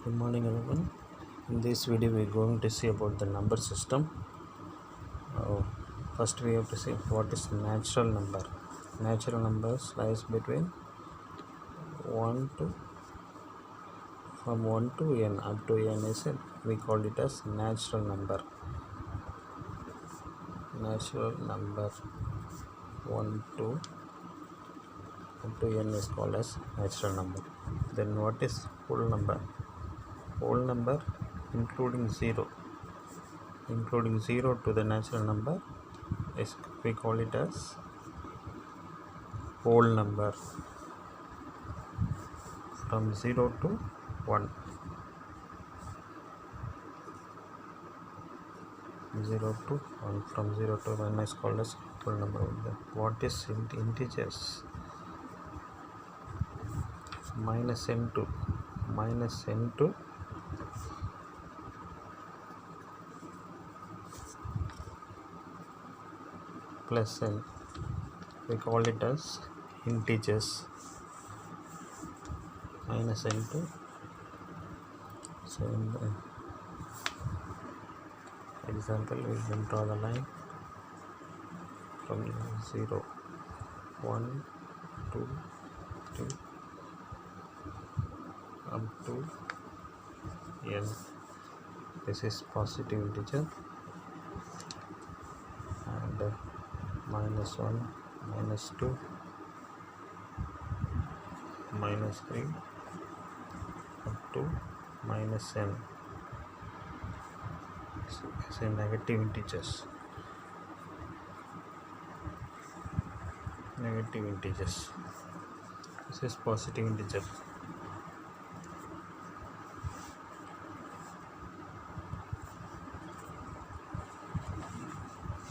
Good morning everyone. In this video we are going to see about the number system. First we have to see what is natural number. Natural numbers lies between 1 to from 1 to n up to n is it, we call it as natural number. Natural number 1 to up to n is called as natural number. Then what is whole number? Whole number including 0 to the natural number is we call it as whole number. From 0 to 1, 0 to 1, from 0 to 1 is called as whole number. What is integers? Minus n to plus n, we call it as integers. Minus n to, so in the example we can draw the line from 0, 1, 2, 3 up to n. This is positive integer, and minus 1, minus 2, minus 3 up to minus n. So it's a negative integers. This is positive integer.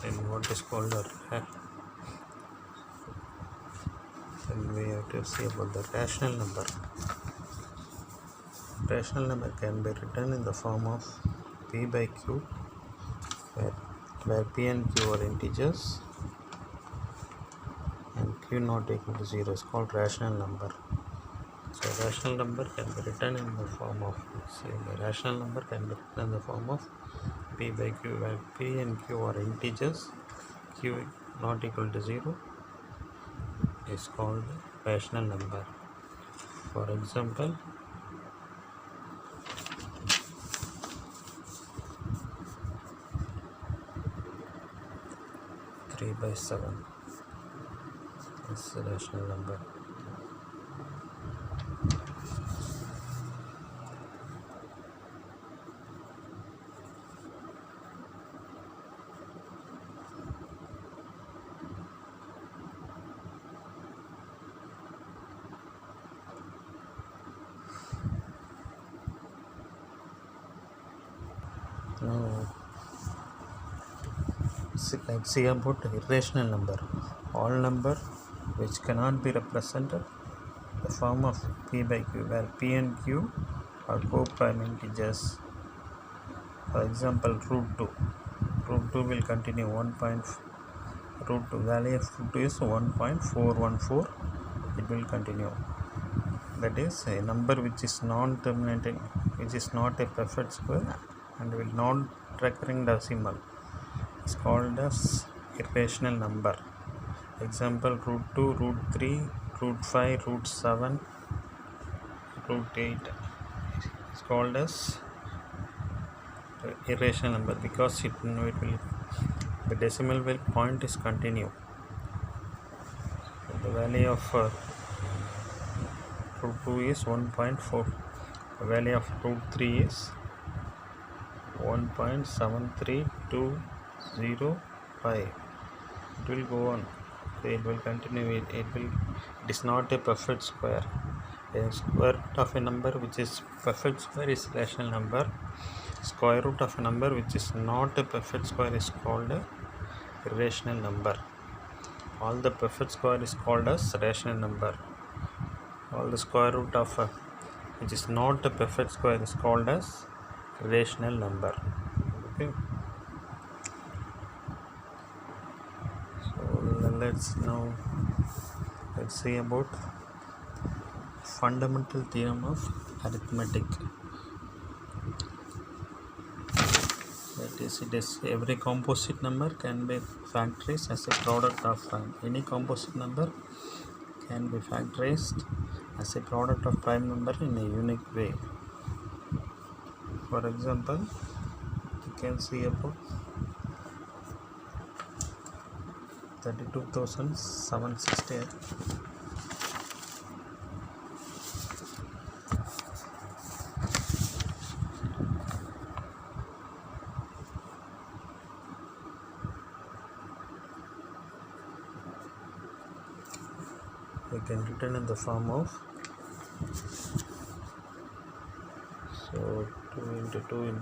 Then what is called then we have to see about the rational number. Rational number can be written in the form of p by q, where p and q are integers and q not equal to 0 is called rational number. So rational number can be written in the form of p by q, where p and q are integers, q not equal to 0 is called rational number. For example, (3 by 7) is a rational number. Now let's see about irrational number. All number which cannot be represented in the form of p by q, where p and q are co-prime integers. For example, root 2 will continue 1. Root 2 value of root 2 is 1.414. It will continue. That is a number which is non-terminating, which is not a perfect square and will non-recurring decimal, is called as irrational number. Example, root 2, root 3, root 5, root 7, root 8 is called as irrational number because the decimal point is continue. So the value of root 2 is 1.4. The value of root 3 is 1.73205. It will go on. It will continue. It is not a perfect square. A square root of a number which is perfect square is rational number. Square root of a number which is not a perfect square is called a irrational number. All the perfect square is called as rational number. All the square root of which is not a perfect square is called as rational number. Okay. So let's see about fundamental theorem of arithmetic. It is every composite number can be factorized as a product of any composite number can be factorized as a product of prime number in a unique way. For example, you can see about 32,760. We can written in the form of, so 2 into 2 into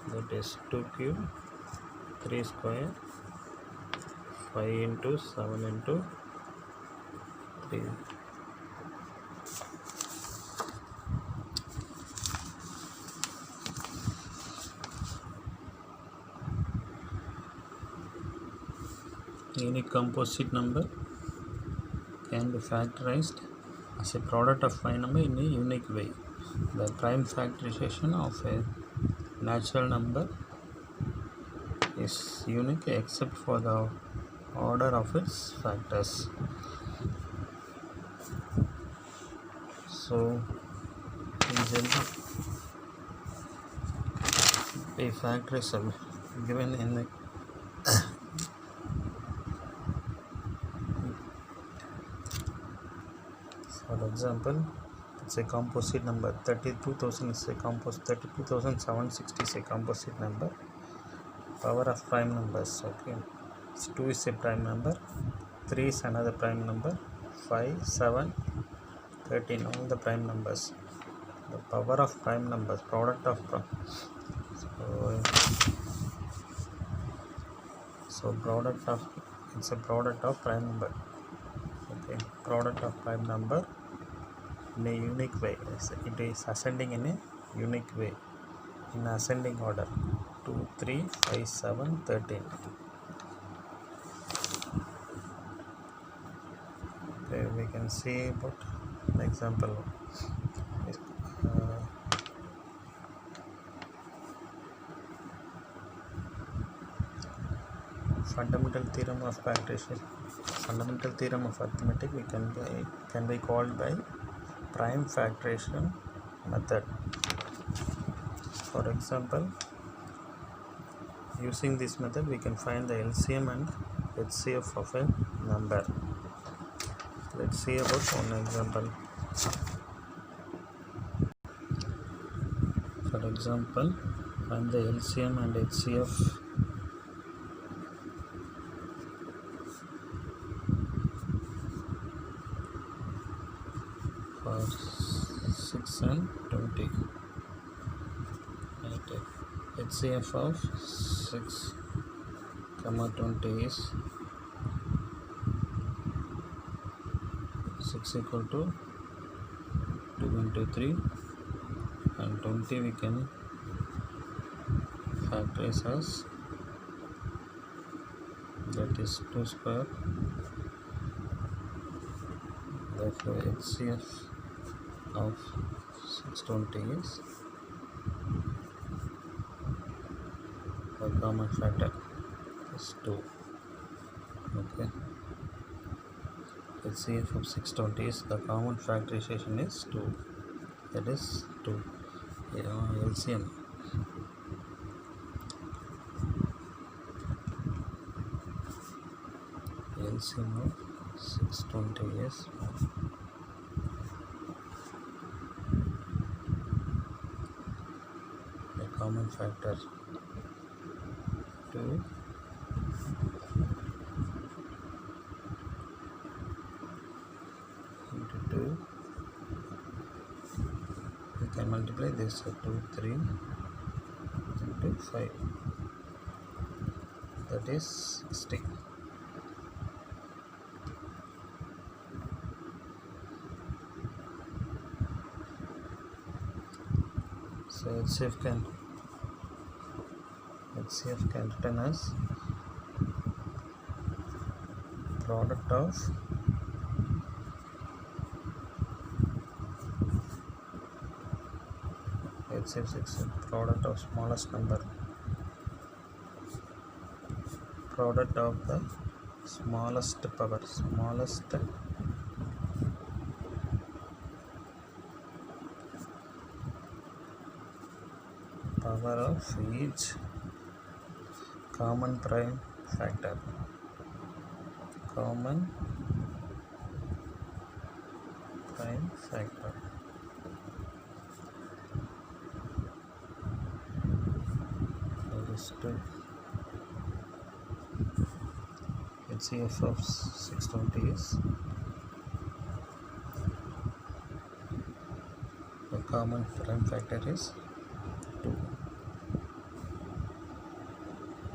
that is 2 cube 3 square 5 into 7 into 3. Any composite number can be factorized as a product of prime number in a unique way. The prime factorization of a natural number is unique except for the order of its factors. So in general, a factor is given in the for example, it's a composite number. 32,000 is a composite. 32,760 is a composite number. Power of prime numbers. Okay, so 2 is a prime number. 3 is another prime number. 5, 7, 13, all the prime numbers. The power of prime numbers, product of so product of, it's a product of prime number. Okay, product of prime number in a unique way. It is ascending in a unique way, in ascending order. 2, 3, 5, 7, 13. Okay, we can see about an example. Fundamental theorem of factorization. Fundamental theorem of arithmetic can be called by prime factorization method. For example, using this method we can find the LCM and HCF of a number. Let's see about one example. For example, find the LCM and HCF for 6 and 20. HCF of 6, 20 is 6 equal to 2 into 3, and 20 we can factorize as, that is 2 square. Therefore HCF of 620 is the common factor is 2. Okay, HCF of 620 is the common factorization is 2, that is 2. LCM of 620 is 1. The common factor 2 into 2. We can multiply this 2, 3 into 5, that is 60. So HCF can written as product of HCF 6 product of smallest number, product of the smallest power, power of each common prime factor, that is to HCF of 620 is the common prime factor is 2.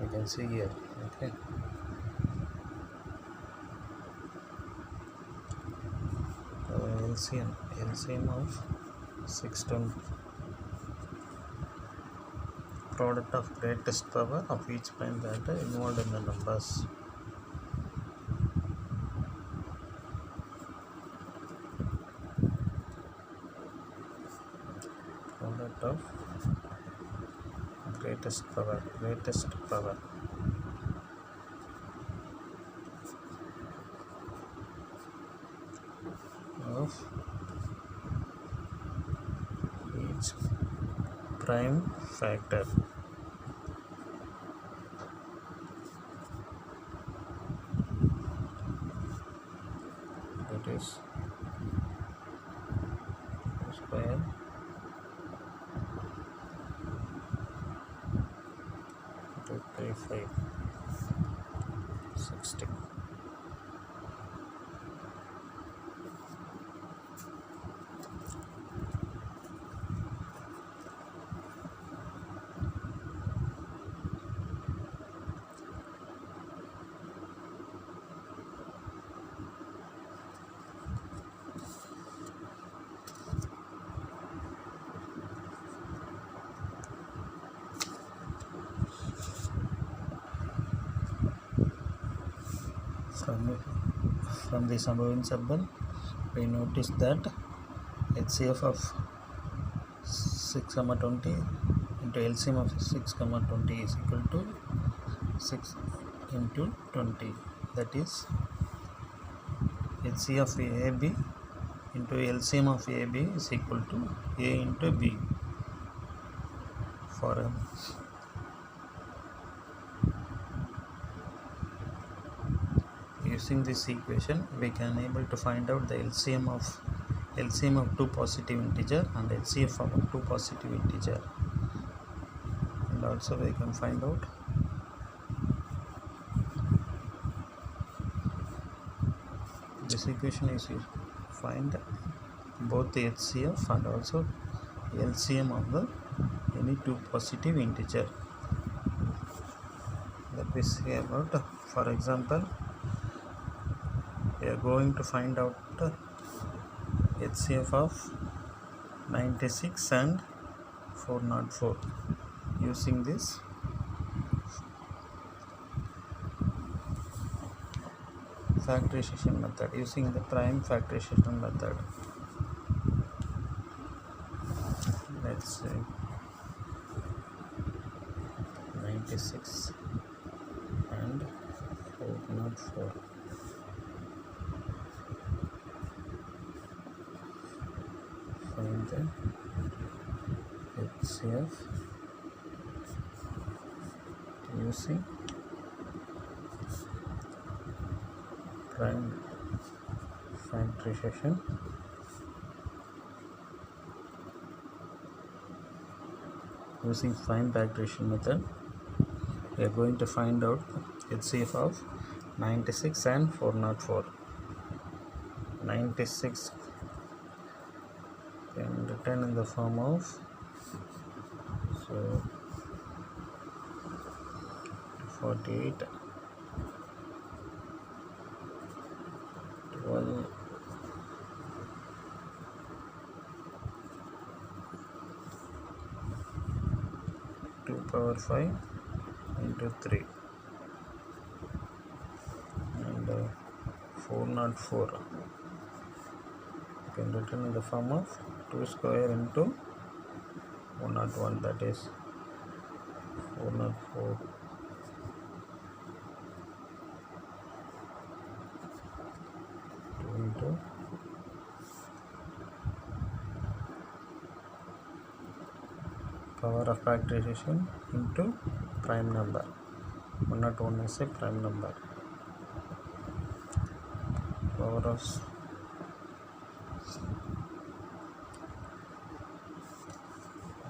You can see here. Okay, LCM of 620, product of greatest power of each prime factor involved in the numbers. Product of greatest power of each prime factor. That is square 235 60. From the above in symbol, we notice that HCF of 6,20 into LCM of 6,20 is equal to 6 into 20. That is HCF of AB into LCM of AB is equal to A into B. For using this equation, we can able to find out the LCM of two positive integer and HCF of two positive integer, and also we can find out this equation is used to find both the HCF and also LCM of the any two positive integer. Let me see about, for example, we are going to find out HCF of 96 and 404 using this factorization method, using the prime factorization method. Let's say 96 and 404. Find the HCF using prime factorization. Using prime factorization method, we are going to find out HCF of 96 and 404. 96 can written in the form of 48 12 2 power 5 into 3, and 404 can written in the form of 2 square into 101, that is 404 2 into power of factorization into prime number. 101 is a prime number. Power of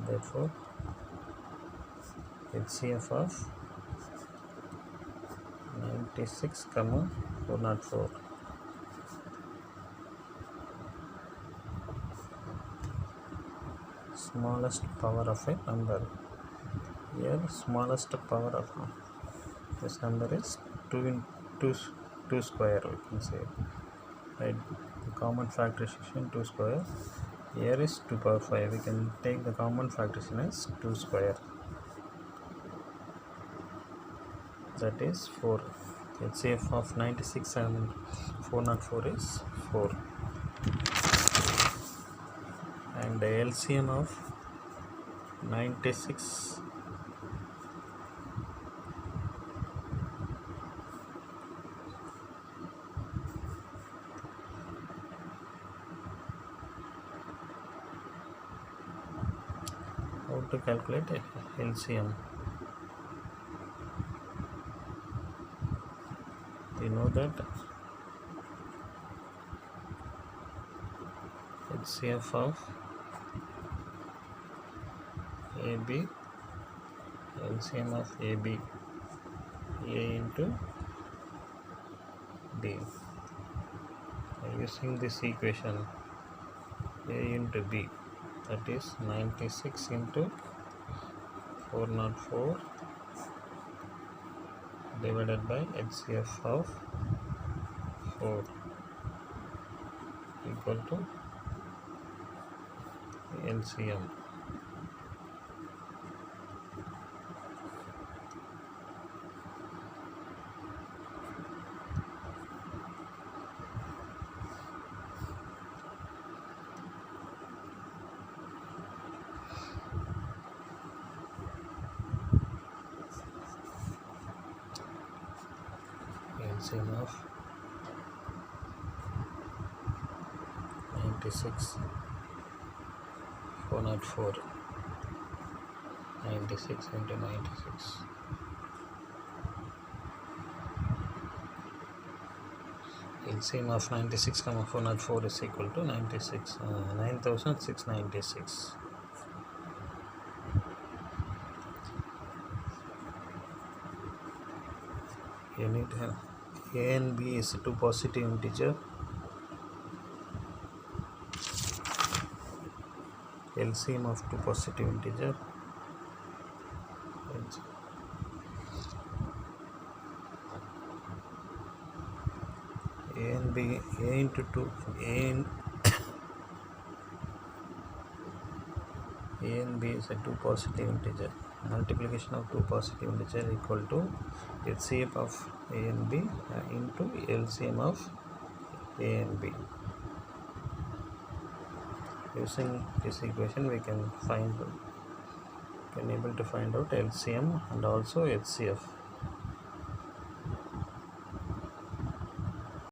therefore HCF of 96, 404. Smallest power of a number. Here smallest power of this number is 2 square, we can say, right? The common factorization 2 square. Here is 2 power 5. We can take the common factorization as 2 square. That is 4. HCF of 96 and 404 is 4. And the LCM of 96 how to calculate LCM? We know that HCF of AB, LCM of AB, A into B. Using this equation, A into B, that is 96 into 404 divided by HCF of 4 equal to LCM. LCM of 96 404, 96 into 96. LCM of 96, 404 is equal to 9696. You need to have A and B is two positive integer. LCM of two positive integer. A and B, A into 2, A and B is a two positive integer. Multiplication of two positive integer equal to HCF of A and B into LCM of A and B. Using this equation we can able to find out LCM and also HCF.